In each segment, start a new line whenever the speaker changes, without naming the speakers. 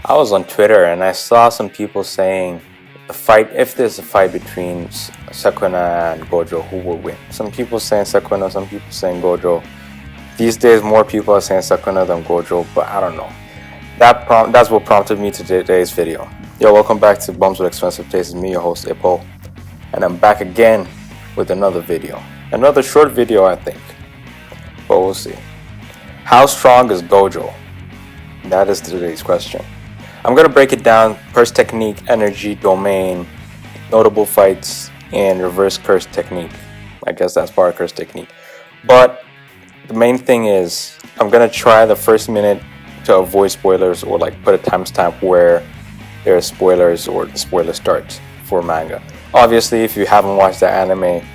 I was on Twitter and I saw some people saying if there's a fight between Sukuna and Gojo, who will win? Some people saying Sukuna, some people saying Gojo. These days, more people are saying Sukuna than Gojo, but I don't know. That's what prompted me to today's video. Yo, welcome back to Bums with Expensive Tastes. Me, your host, Ipo, and I'm back again with another video. Another short video, I think, but we'll see. How strong is Gojo? That is today's question. I'm going to break it down: curse technique, energy, domain, notable fights, and reverse curse technique. I guess that's part of curse technique. But the main thing is, I'm going to try the first minute to avoid spoilers, or like put a timestamp where there are spoilers or the spoiler starts for manga. Obviously, if you haven't watched the anime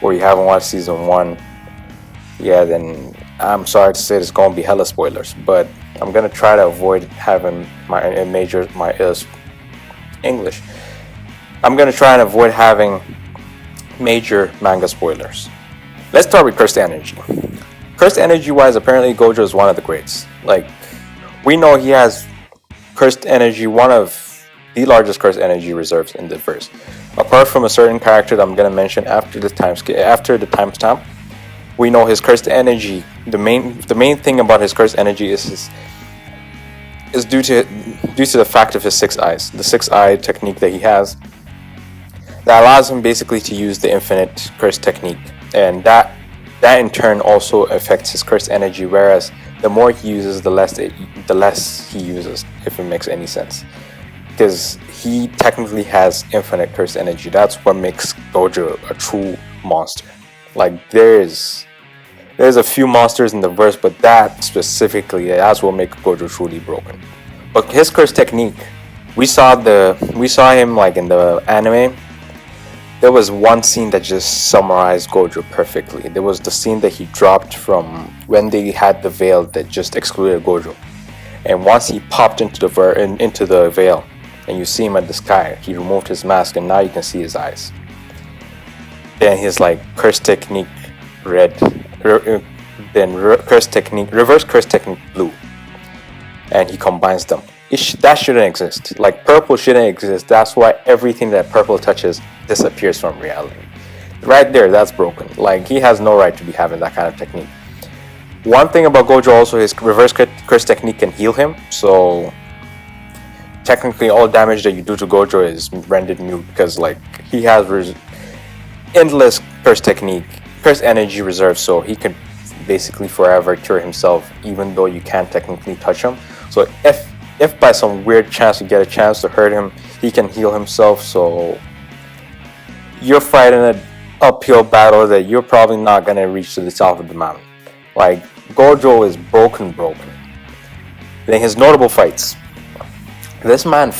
or you haven't watched season 1, yeah, then I'm sorry to say there's going to be hella spoilers, but I'm going to try to avoid having English. I'm going to try and avoid having major manga spoilers. Let's start with cursed energy. Cursed energy wise, apparently Gojo is one of the greats. Like, we know he has cursed energy, one of the largest cursed energy reserves in the verse. Apart from a certain character that I'm going to mention after the timestamp, we know his cursed energy. The main thing about his cursed energy is due to the fact of his 6 eyes, the 6-eye technique that he has, that allows him basically to use the infinite curse technique, and that in turn also affects his cursed energy. Whereas the more he uses, the less he uses, if it makes any sense, because he technically has infinite cursed energy. That's what makes Gojo a true monster. Like, there's a few monsters in the verse, but that specifically, that's what makes Gojo truly broken. But his curse technique, we saw him like in the anime. There was one scene that just summarized Gojo perfectly. There was the scene that he dropped from when they had the veil that just excluded Gojo, and once he popped into the veil, and you see him at the sky, he removed his mask, and now you can see his eyes. Then his like curse technique red, then reverse curse technique blue, and he combines them. That shouldn't exist. Like, purple shouldn't exist. That's why everything that purple touches disappears from reality. Right there, that's broken. Like, he has no right to be having that kind of technique. One thing about Gojo also, his reverse curse technique can heal him. So technically, all damage that you do to Gojo is rendered mute, because like he has endless curse energy reserve, so he could basically forever cure himself, even though you can't technically touch him. So if by some weird chance you get a chance to hurt him, he can heal himself. So you're fighting an uphill battle that you're probably not gonna reach to the top of the mountain. Like, Gojo is broken. Then his notable fights. This man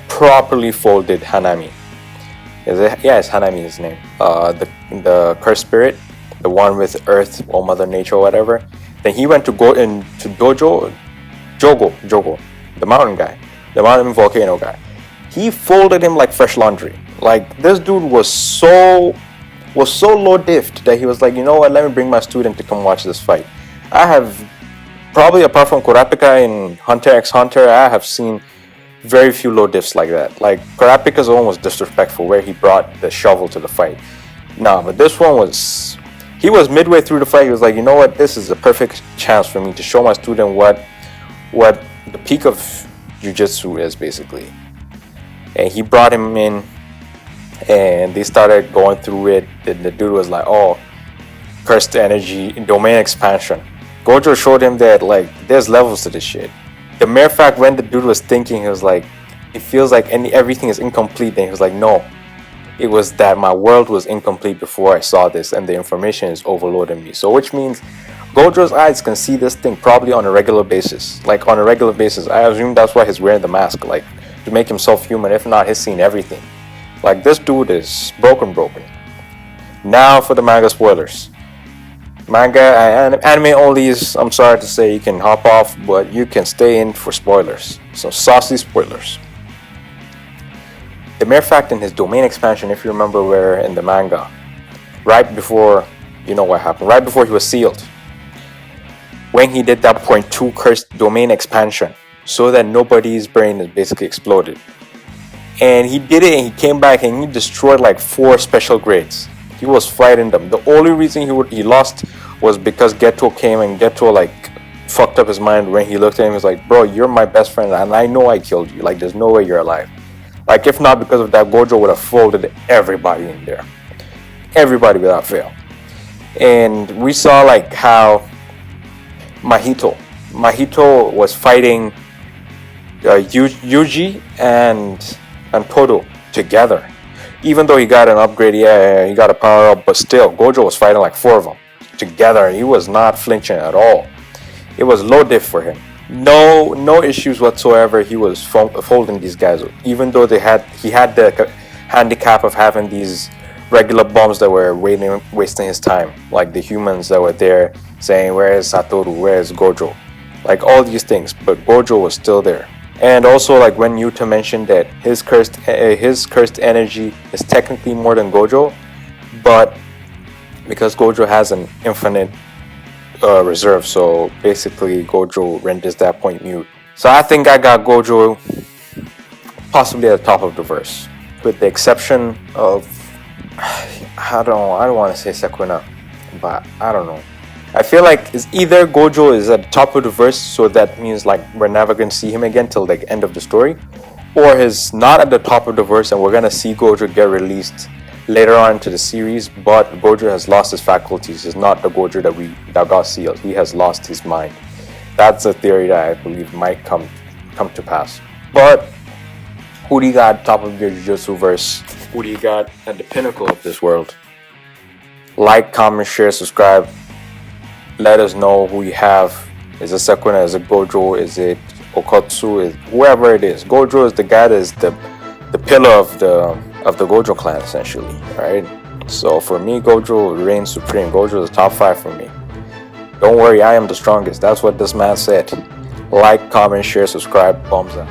properly folded Hanami. It's Hanami, his name. The cursed spirit, the one with Earth or Mother Nature or whatever. Then he went to go into Jogo, the mountain guy, the mountain volcano guy. He folded him like fresh laundry. Like, this dude was so low diffed that he was like, you know what? Let me bring my student to come watch this fight. I have probably, apart from Kurapika in Hunter x Hunter, I have seen very few low diffs like that. Like, Kurapika's one was disrespectful, where he brought the shovel to the fight. But this one he was midway through the fight. He was like, you know what? This is a perfect chance for me to show my student what the peak of Jujutsu is, basically. And he brought him in, and they started going through it. And the dude was like, oh, cursed energy, domain expansion. Gojo showed him that, like, there's levels to this shit. The mere fact when the dude was thinking, he was like, it feels like everything is incomplete. And he was like, no, it was that my world was incomplete before I saw this, and the information is overloading me. So which means Gojo's eyes can see this thing probably on a regular basis. Like, on a regular basis. I assume that's why he's wearing the mask, like, to make himself human. If not, he's seen everything. Like, this dude is broken. Now for the manga spoilers. Manga and anime only is, I'm sorry to say, you can hop off, but you can stay in for spoilers. So, saucy spoilers. The mere fact in his domain expansion, if you remember, where in the manga, right before, you know what happened, right before he was sealed, when he did that .2 cursed domain expansion, so that nobody's brain is basically exploded. And he did it, and he came back and he destroyed like 4 special grades. He was fighting them. The only reason he lost was because Geto came, and Geto like fucked up his mind when he looked at him. He was like, bro, you're my best friend and I know I killed you. Like, there's no way you're alive. Like, if not because of that, Gojo would have folded everybody in there. Everybody without fail. And we saw like how Mahito was fighting Yuji and Todo together. Even though he got an upgrade, he got a power up, but still, Gojo was fighting like 4 of them together, and he was not flinching at all. It was low diff for him. No issues whatsoever. He was folding these guys, even though he had the handicap of having these regular bums that were wasting his time, like the humans that were there saying, where is Satoru, where is Gojo, like all these things, but Gojo was still there. And also, like when Yuta mentioned that his cursed energy is technically more than Gojo, but because Gojo has an infinite reserve, so basically Gojo renders that point mute. So I think I got Gojo possibly at the top of the verse, with the exception of, I don't want to say Sakuna, but I don't know. I feel like it's either Gojo is at the top of the verse, so that means like we're never going to see him again till the end of the story, or he's not at the top of the verse and we're going to see Gojo get released later on into the series, but Gojo has lost his faculties. He's not the Gojo that got sealed. He has lost his mind. That's a theory that I believe might come to pass. But who do you got at the top of your Jujutsu verse? Who do you got at the pinnacle of this world? Like, comment, share, subscribe. Let us know who you have. Is it Sakuna? Is it Gojo? Is it Okotsu? Whoever it is. Gojo is the guy that is the pillar of the Gojo clan, essentially. Alright? So for me, Gojo reigns supreme. Gojo is top 5 for me. Don't worry, I am the strongest. That's what this man said. Like, comment, share, subscribe. Thumbs up.